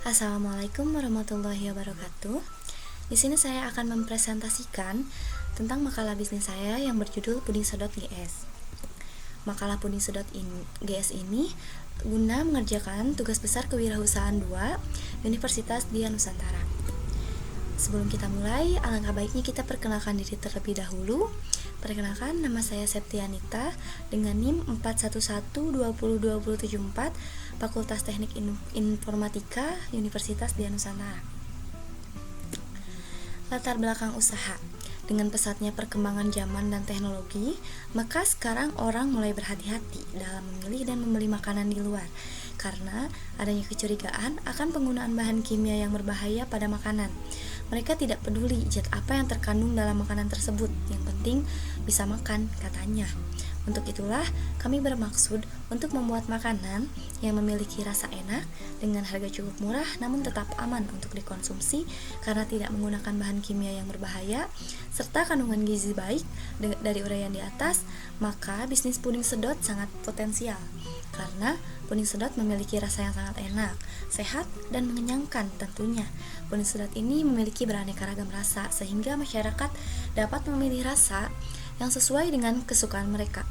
Assalamualaikum warahmatullahi wabarakatuh. Di sini saya akan mempresentasikan tentang makalah bisnis saya yang berjudul pudingsedot.gs. Makalah pudingsedot.gs ini guna mengerjakan tugas besar kewirausahaan 2 Universitas Dian Nusantara. Sebelum kita mulai, alangkah baiknya kita perkenalkan diri terlebih dahulu. Perkenalkan, nama saya Septianita dengan NIM 411202074, Fakultas Teknik Informatika Universitas Dian Nusantara. Latar belakang usaha. Dengan pesatnya perkembangan zaman dan teknologi, maka sekarang orang mulai berhati-hati dalam memilih dan membeli makanan di luar karena adanya kecurigaan akan penggunaan bahan kimia yang berbahaya pada makanan. Mereka tidak peduli zat apa yang terkandung dalam makanan tersebut, yang penting bisa makan, katanya. Untuk itulah, kami bermaksud untuk membuat makanan yang memiliki rasa enak dengan harga cukup murah namun tetap aman untuk dikonsumsi karena tidak menggunakan bahan kimia yang berbahaya serta kandungan gizi baik dari uraian di atas. Maka bisnis puding sedot sangat potensial karena puding sedot memiliki rasa yang sangat enak, sehat, dan mengenyangkan tentunya. Puding sedot ini memiliki beraneka ragam rasa sehingga masyarakat dapat memilih rasa yang sesuai dengan kesukaan mereka.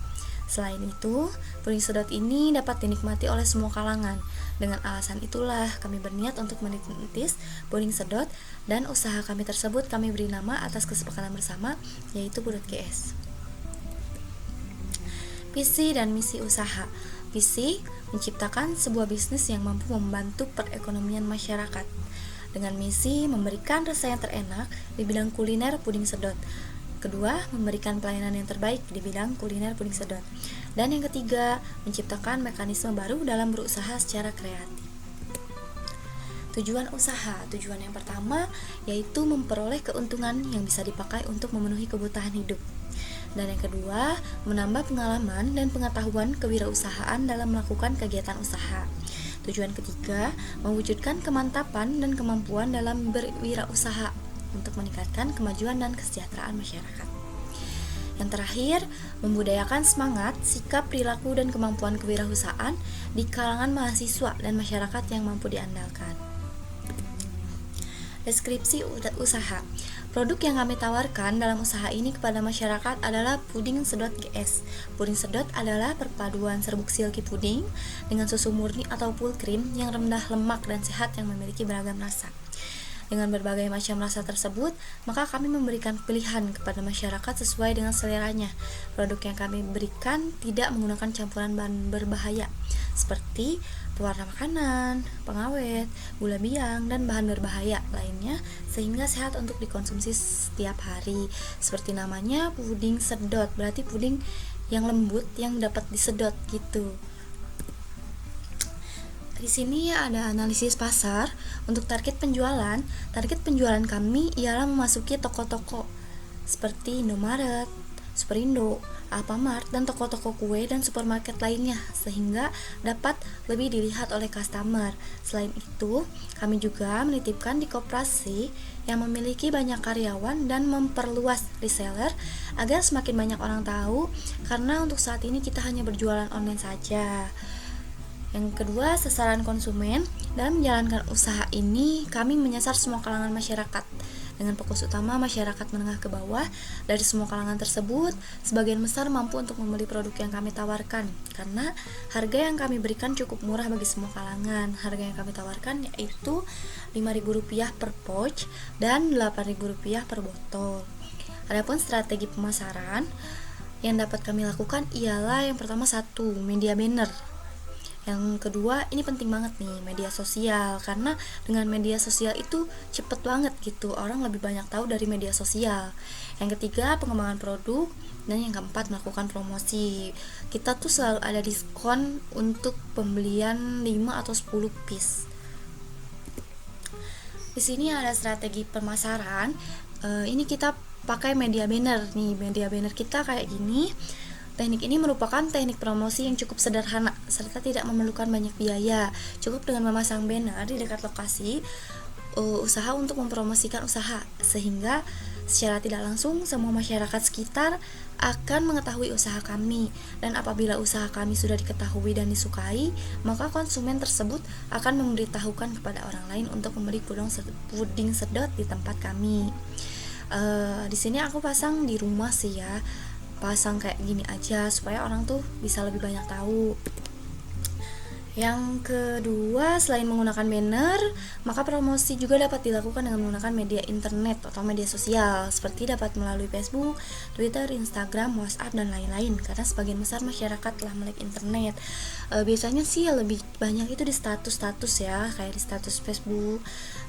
Selain itu, puding sedot ini dapat dinikmati oleh semua kalangan. Dengan alasan itulah kami berniat untuk merintis puding sedot, dan usaha kami tersebut kami beri nama atas kesepakatan bersama, yaitu Pudot.gs. Visi dan misi usaha. Visi, menciptakan sebuah bisnis yang mampu membantu perekonomian masyarakat. Dengan misi, memberikan rasa yang terenak di bidang kuliner puding sedot. Kedua, memberikan pelayanan yang terbaik di bidang kuliner puding sedot. Dan yang ketiga, menciptakan mekanisme baru dalam berusaha secara kreatif. Tujuan usaha. Tujuan yang pertama yaitu memperoleh keuntungan yang bisa dipakai untuk memenuhi kebutuhan hidup. Dan yang kedua, menambah pengalaman dan pengetahuan kewirausahaan dalam melakukan kegiatan usaha. Tujuan ketiga, mewujudkan kemantapan dan kemampuan dalam berwirausaha untuk meningkatkan kemajuan dan kesejahteraan masyarakat. Yang terakhir, membudayakan semangat, sikap, perilaku, dan kemampuan kewirausahaan di kalangan mahasiswa dan masyarakat yang mampu diandalkan. Deskripsi usaha. Produk yang kami tawarkan dalam usaha ini kepada masyarakat adalah puding sedot.gs. Puding sedot adalah perpaduan serbuk silky puding dengan susu murni atau full cream yang rendah lemak dan sehat yang memiliki beragam rasa. Dengan berbagai macam rasa tersebut, maka kami memberikan pilihan kepada masyarakat sesuai dengan seleranya. Produk yang kami berikan tidak menggunakan campuran bahan berbahaya seperti pewarna makanan, pengawet, gula biang, dan bahan berbahaya lainnya sehingga sehat untuk dikonsumsi setiap hari. Seperti namanya, puding sedot, berarti puding yang lembut yang dapat disedot gitu. Di sini ada analisis pasar. Untuk target penjualan kami ialah memasuki toko-toko seperti Indomaret, Superindo, Alfamart, dan toko-toko kue dan supermarket lainnya sehingga dapat lebih dilihat oleh customer. Selain itu, kami juga menitipkan di koperasi yang memiliki banyak karyawan dan memperluas reseller agar semakin banyak orang tahu karena untuk saat ini kita hanya berjualan online saja. Yang kedua, sasaran konsumen. Dalam menjalankan usaha ini, kami menyasar semua kalangan masyarakat dengan fokus utama masyarakat menengah ke bawah. Dari semua kalangan tersebut, sebagian besar mampu untuk membeli produk yang kami tawarkan karena harga yang kami berikan cukup murah bagi semua kalangan. Harga yang kami tawarkan yaitu Rp5.000 per pouch dan Rp8.000 per botol. Adapun strategi pemasaran yang dapat kami lakukan ialah yang pertama, media banner. Yang kedua, ini penting banget nih, media sosial, karena dengan media sosial itu cepet banget gitu, orang lebih banyak tahu dari media sosial. Yang ketiga, pengembangan produk. Dan yang keempat, melakukan promosi. Kita tuh selalu ada diskon untuk pembelian 5 atau 10 piece. Di sini ada strategi pemasaran. Ini kita pakai media banner nih. Media banner kita kayak gini. Teknik ini merupakan teknik promosi yang cukup sederhana serta tidak memerlukan banyak biaya. Cukup dengan memasang banner di dekat lokasi usaha untuk mempromosikan usaha, sehingga secara tidak langsung semua masyarakat sekitar akan mengetahui usaha kami. Dan apabila usaha kami sudah diketahui dan disukai, maka konsumen tersebut akan memberitahukan kepada orang lain untuk membeli puding sedot di tempat kami. Di sini aku pasang di rumah sih ya, pasang kayak gini aja supaya orang tuh bisa lebih banyak tahu. Yang kedua, selain menggunakan banner, maka promosi juga dapat dilakukan dengan menggunakan media internet atau media sosial, seperti dapat melalui Facebook, Twitter, Instagram, WhatsApp, dan lain-lain. Karena sebagian besar masyarakat telah melek internet. Biasanya sih lebih banyak itu di status-status ya, kayak di status Facebook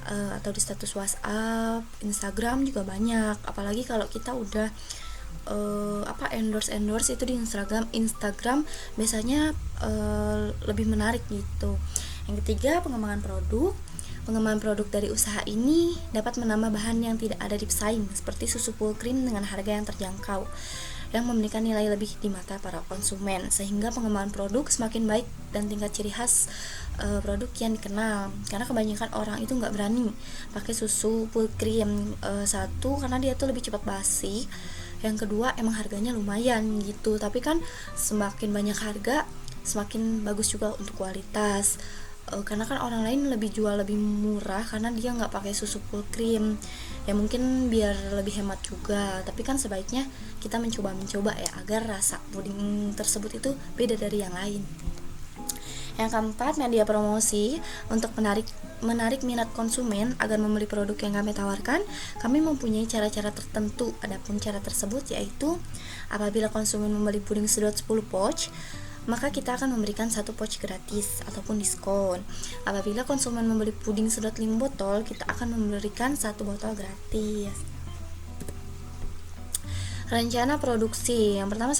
atau di status WhatsApp, Instagram juga banyak. Apalagi kalau kita udah endorse itu di Instagram biasanya lebih menarik gitu. Yang ketiga, pengembangan produk dari usaha ini dapat menambah bahan yang tidak ada di pesaing, seperti susu full cream dengan harga yang terjangkau yang memberikan nilai lebih di mata para konsumen, sehingga pengembangan produk semakin baik dan tingkat ciri khas produk yang dikenal. Karena kebanyakan orang itu nggak berani pakai susu full cream, satu karena dia tuh lebih cepat basi, yang kedua emang harganya lumayan gitu. Tapi kan semakin banyak harga semakin bagus juga untuk kualitas, karena kan orang lain lebih jual lebih murah karena dia nggak pakai susu full cream ya, mungkin biar lebih hemat juga. Tapi kan sebaiknya kita mencoba ya, agar rasa puding tersebut itu beda dari yang lain. Yang keempat, media promosi. Untuk menarik minat konsumen agar membeli produk yang kami tawarkan, kami mempunyai cara-cara tertentu. Adapun cara tersebut yaitu, apabila konsumen membeli puding sedot 10 pouch, maka kita akan memberikan 1 pouch gratis ataupun diskon. Apabila konsumen membeli puding sedot 5 botol, kita akan memberikan 1 botol gratis. Rencana produksi. Yang pertama,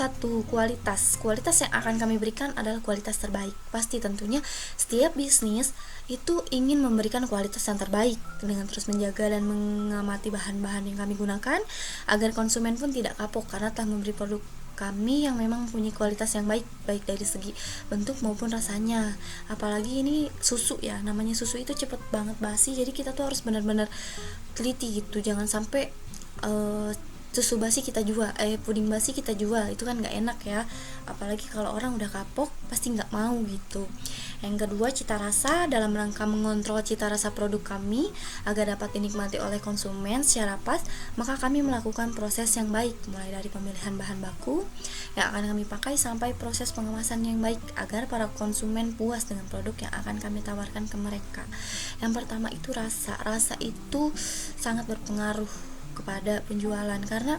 kualitas yang akan kami berikan adalah kualitas terbaik. Pasti tentunya setiap bisnis itu ingin memberikan kualitas yang terbaik dengan terus menjaga dan mengamati bahan-bahan yang kami gunakan agar konsumen pun tidak kapok karena telah memberi produk kami yang memang punya kualitas yang baik dari segi bentuk maupun rasanya. Apalagi ini susu ya, namanya susu itu cepet banget basi, jadi kita tuh harus benar-benar teliti gitu, jangan sampai susu basi kita jual, puding basi kita jual, itu kan nggak enak ya. Apalagi kalau orang udah kapok pasti nggak mau gitu. Yang kedua, cita rasa. Dalam rangka mengontrol cita rasa produk kami agar dapat dinikmati oleh konsumen secara pas, maka kami melakukan proses yang baik, mulai dari pemilihan bahan baku yang akan kami pakai sampai proses pengemasan yang baik agar para konsumen puas dengan produk yang akan kami tawarkan ke mereka. Yang pertama itu rasa itu sangat berpengaruh kepada penjualan, karena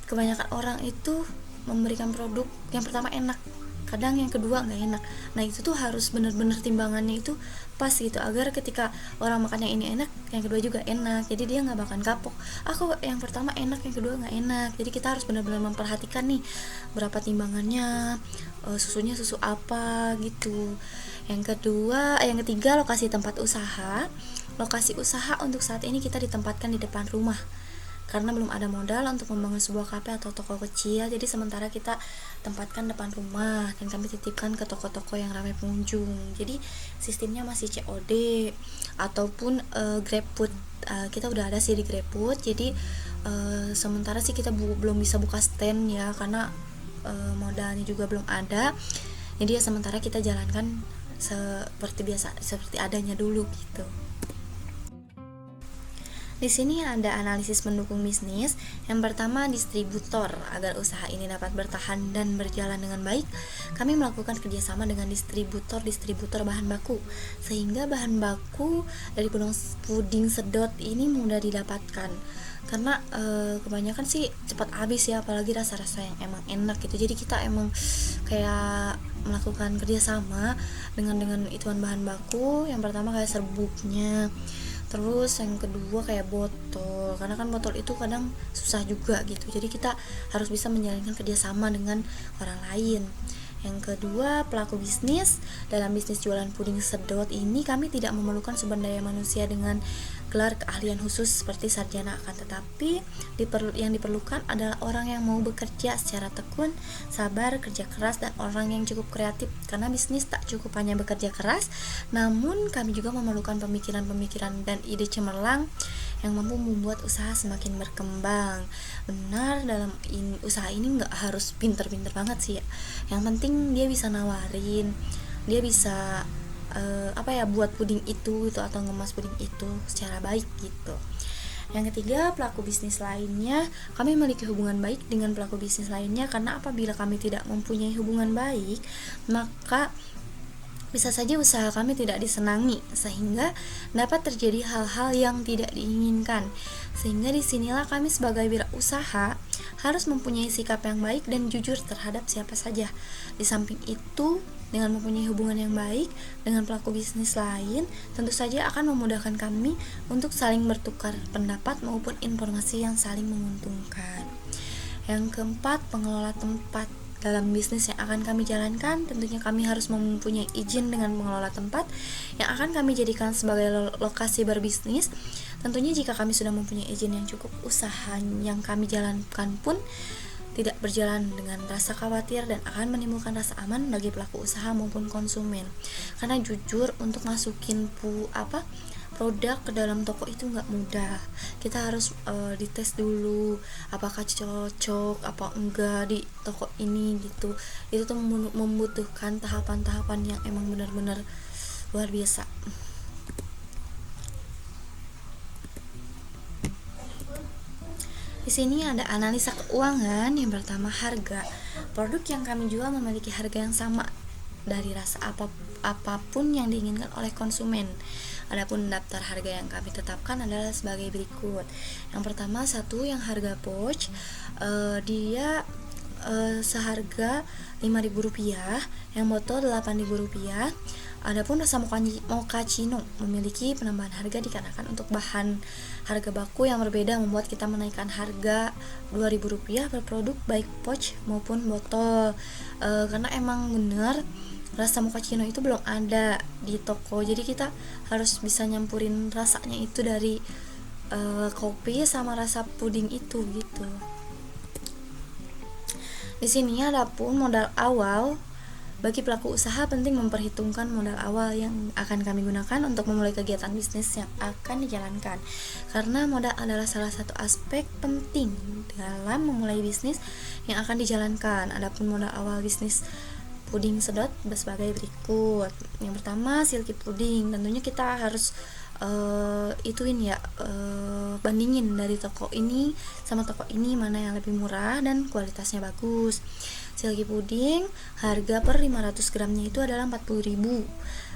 kebanyakan orang itu memberikan produk yang pertama enak, kadang yang kedua nggak enak. Nah itu tuh harus bener-bener timbangannya itu pas gitu, agar ketika orang makan yang ini enak, yang kedua juga enak, jadi dia nggak bakal kapok. Aku yang pertama enak, yang kedua nggak enak. Jadi kita harus benar-benar memperhatikan nih berapa timbangannya, susunya susu apa gitu. Yang ketiga, lokasi tempat usaha. Lokasi usaha untuk saat ini kita ditempatkan di depan rumah karena belum ada modal untuk membangun sebuah kafe atau toko kecil. Jadi sementara kita tempatkan depan rumah dan kami titipkan ke toko-toko yang ramai pengunjung. Jadi sistemnya masih COD ataupun GrabFood. Kita udah ada sih di GrabFood. Jadi sementara sih kita belum bisa buka stand ya, karena modalnya juga belum ada. Jadi ya sementara kita jalankan seperti biasa, seperti adanya dulu gitu. Di sini ada analisis mendukung bisnis. Yang pertama, distributor. Agar usaha ini dapat bertahan dan berjalan dengan baik, kami melakukan kerjasama dengan distributor bahan baku, sehingga bahan baku dari puding sedot ini mudah didapatkan. Karena kebanyakan sih cepat habis ya, apalagi rasa-rasa yang emang enak gitu. Jadi kita emang kayak melakukan kerjasama dengan ituan bahan baku. Yang pertama kayak serbuknya, terus yang kedua kayak botol, karena kan botol itu kadang susah juga gitu, jadi kita harus bisa menjalankan kerjasama dengan orang lain. Yang kedua, pelaku bisnis. Dalam bisnis jualan puding sedot ini kami tidak memerlukan sumber daya manusia dengan gelar keahlian khusus seperti sarjana, akan tetapi yang diperlukan adalah orang yang mau bekerja secara tekun, sabar, kerja keras, dan orang yang cukup kreatif, karena bisnis tak cukup hanya bekerja keras, namun kami juga memerlukan pemikiran-pemikiran dan ide cemerlang yang mampu membuat usaha semakin berkembang. Benar, dalam usaha ini nggak harus pinter-pinter banget sih ya, yang penting dia bisa nawarin, dia bisa buat puding itu atau ngemas puding itu secara baik gitu. Yang ketiga, pelaku bisnis lainnya. Kami memiliki hubungan baik dengan pelaku bisnis lainnya, karena apabila kami tidak mempunyai hubungan baik, maka bisa saja usaha kami tidak disenangi, sehingga dapat terjadi hal-hal yang tidak diinginkan. Sehingga disinilah kami sebagai wirausaha harus mempunyai sikap yang baik dan jujur terhadap siapa saja. Di samping itu, dengan mempunyai hubungan yang baik dengan pelaku bisnis lain, tentu saja akan memudahkan kami untuk saling bertukar pendapat maupun informasi yang saling menguntungkan. Yang keempat, pengelola tempat. Dalam bisnis yang akan kami jalankan, tentunya kami harus mempunyai izin dengan pengelola tempat yang akan kami jadikan sebagai lokasi berbisnis. Tentunya jika kami sudah mempunyai izin yang cukup, usaha yang kami jalankan pun tidak berjalan dengan rasa khawatir dan akan menimbulkan rasa aman bagi pelaku usaha maupun konsumen. Karena jujur, untuk masukin produk ke dalam toko itu nggak mudah. Kita harus dites dulu apakah cocok apa enggak di toko ini gitu. Itu tuh membutuhkan tahapan-tahapan yang emang benar-benar luar biasa. Di sini ada analisa keuangan. Yang pertama, harga. Produk yang kami jual memiliki harga yang sama dari rasa apapun yang diinginkan oleh konsumen. Adapun daftar harga yang kami tetapkan adalah sebagai berikut. Yang pertama, yang harga pouch, dia seharga Rp5.000, yang botol Rp8.000. Adapun rasa mochaccino memiliki penambahan harga dikarenakan untuk bahan harga baku yang berbeda membuat kita menaikkan harga Rp2.000 per produk baik pouch maupun botol. Karena emang bener rasa mochaccino itu belum ada di toko, jadi kita harus bisa nyampurin rasanya itu dari kopi sama rasa puding itu gitu. Di sini adapun modal awal. Bagi pelaku usaha penting memperhitungkan modal awal yang akan kami gunakan untuk memulai kegiatan bisnis yang akan dijalankan, karena modal adalah salah satu aspek penting dalam memulai bisnis yang akan dijalankan. Adapun modal awal bisnis puding sedot sebagai berikut. Yang pertama, silky puding. Tentunya kita harus bandingin dari toko ini sama toko ini mana yang lebih murah dan kualitasnya bagus. Silky puding harga per 500 gramnya itu adalah 40.000.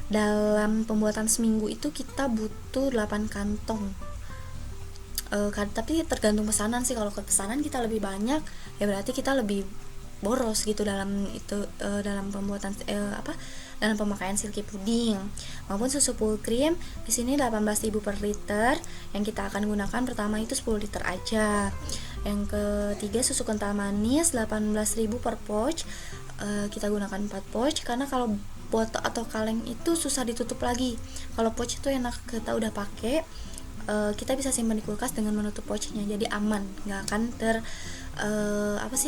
Dalam pembuatan seminggu itu kita butuh 8 kantong. Tapi tergantung pesanan sih. Kalau ke pesanan kita lebih banyak, ya berarti kita lebih boros gitu dalam pembuatan dalam pemakaian silky puding. Maupun susu full cream di sini 18.000 per liter. Yang kita akan gunakan pertama itu 10 liter aja. Yang ketiga, susu kental manis 18.000 per pouch. Kita gunakan 4 pouch karena kalau botol atau kaleng itu susah ditutup lagi. Kalau pouch itu enak, kita udah pakai, kita bisa simpan di kulkas dengan menutup pouchnya, jadi aman, nggak akan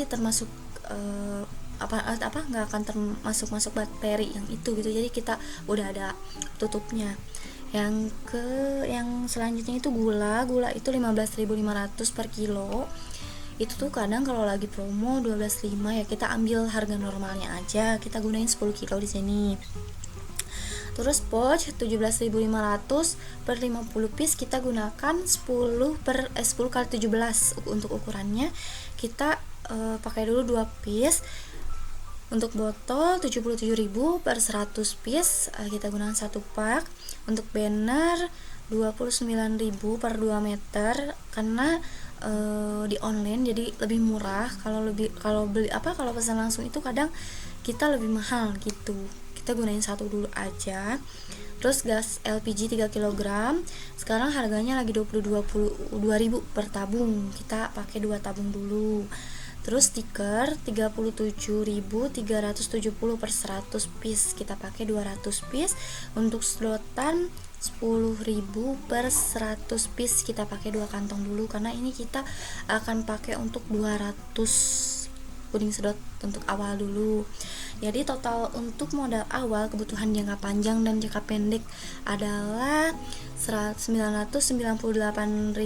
termasuk nggak akan termasuk bakteri yang itu gitu. Jadi kita udah ada tutupnya. Yang selanjutnya itu gula itu 15.500 per kilo. Itu tuh kadang kalau lagi promo 12.5 ya kita ambil harga normalnya aja, kita gunain 10 kilo di sini. Terus pouch 17.500 per 50 piece, kita gunakan 10 kali 17 untuk ukurannya. Kita pakai dulu 2 piece. Untuk botol 77.000 per 100 piece, kita gunakan 1 pak. Untuk banner 29.000 per 2 meter karena di online jadi lebih murah. Kalau pesan langsung itu kadang kita lebih mahal gitu. Kita gunain satu dulu aja. Terus gas LPG 3 kg sekarang harganya lagi 22.000 per tabung. Kita pakai 2 tabung dulu. Terus stiker 37.370 per 100 piece, kita pakai 200 piece. Untuk sedotan 10.000 per 100 piece, kita pakai 2 kantong dulu karena ini kita akan pakai untuk 200 puding sedot untuk awal dulu. Jadi total untuk modal awal kebutuhan jangka panjang dan jangka pendek adalah 998.740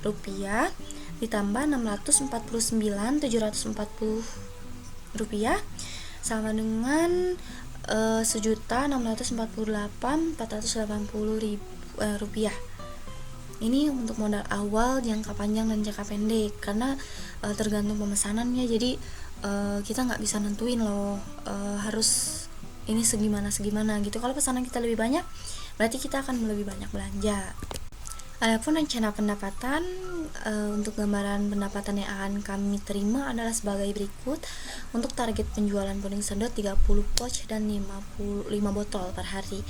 rupiah ditambah 649.740 rupiah sama dengan 1.648.480 rupiah. Ini untuk modal awal, jangka panjang dan jangka pendek karena tergantung pemesanannya. Jadi kita nggak bisa nentuin loh harus ini segimana gitu. Kalau pesanan kita lebih banyak, berarti kita akan lebih banyak belanja. Adapun rencana pendapatan, untuk gambaran pendapatan yang akan kami terima adalah sebagai berikut. Untuk target penjualan puding sedot 30 pouch dan 5 botol per hari.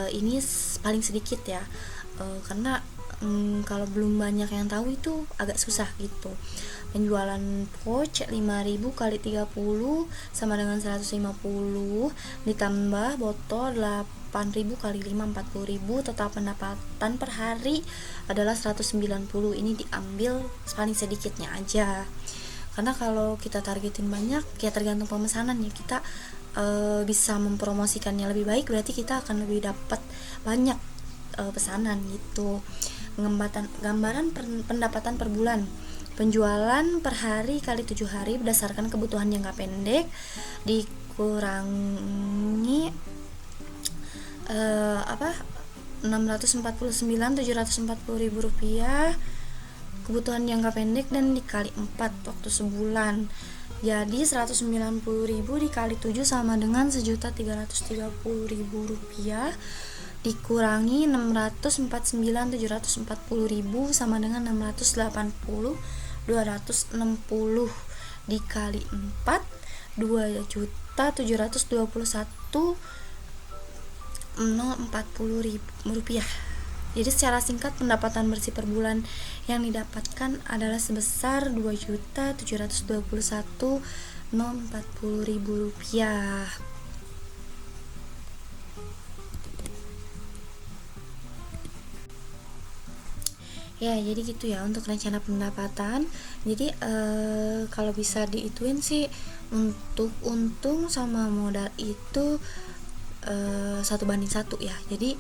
Ini paling sedikit ya, karena kalau belum banyak yang tahu itu agak susah gitu. Penjualan pouch 5.000 kali 30 sama dengan 150 ditambah botol 8.000 kali 5 40.000, total pendapatan per hari adalah 190. Ini diambil paling sedikitnya aja. Karena kalau kita targetin banyak ya tergantung pemesanan ya, kita bisa mempromosikannya lebih baik, berarti kita akan lebih dapat banyak pesanan gitu. Gambaran pendapatan per bulan. Penjualan per hari kali 7 hari berdasarkan kebutuhan jangka pendek dikurangi 649.740 rupiah kebutuhan jangka pendek dan dikali 4 waktu sebulan. Jadi 190.000 dikali 7 sama dengan 1.330.000 rupiah dikurangi 649.740.000 sama dengan 680.260 dikali 4 2.721.040 rupiah. Jadi secara singkat pendapatan bersih per bulan yang didapatkan adalah sebesar 2.721.040 rupiah. Ya, jadi gitu ya untuk rencana pendapatan. Jadi kalau bisa diituin sih untuk untung sama modal itu 1:1 ya. Jadi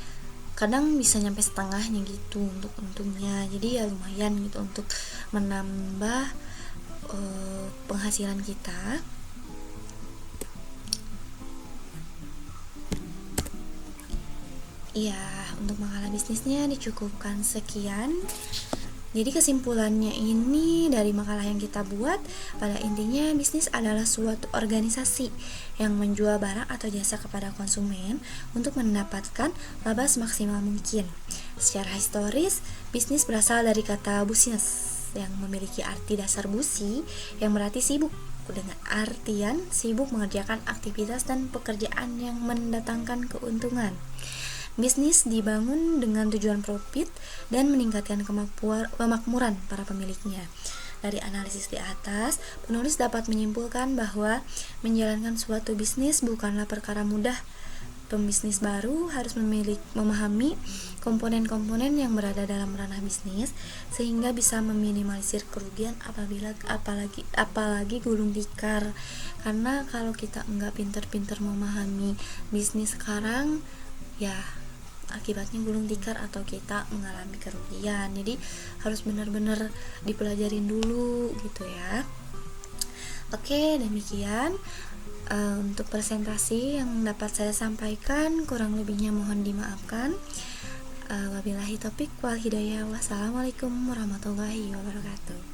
kadang bisa nyampe setengahnya gitu untuk untungnya. Jadi ya lumayan gitu untuk menambah penghasilan kita. Iya, untuk makalah bisnisnya dicukupkan sekian. Jadi kesimpulannya ini dari makalah yang kita buat, pada intinya bisnis adalah suatu organisasi yang menjual barang atau jasa kepada konsumen untuk mendapatkan laba semaksimal mungkin. Secara historis, bisnis berasal dari kata business yang memiliki arti dasar busi yang berarti sibuk, dengan artian sibuk mengerjakan aktivitas dan pekerjaan yang mendatangkan keuntungan. Bisnis dibangun dengan tujuan profit dan meningkatkan kemakmuran para pemiliknya. Dari analisis di atas, penulis dapat menyimpulkan bahwa menjalankan suatu bisnis bukanlah perkara mudah. Pembisnis baru harus memahami komponen-komponen yang berada dalam ranah bisnis sehingga bisa meminimalisir kerugian apalagi gulung tikar. Karena kalau kita enggak pintar-pintar memahami bisnis sekarang, ya akibatnya gulung tikar atau kita mengalami kerugian. Jadi harus benar-benar dipelajarin dulu gitu ya. Oke, demikian untuk presentasi yang dapat saya sampaikan, kurang lebihnya mohon dimaafkan. Wabillahi taufik wal hidayah. Wassalamualaikum warahmatullahi wabarakatuh.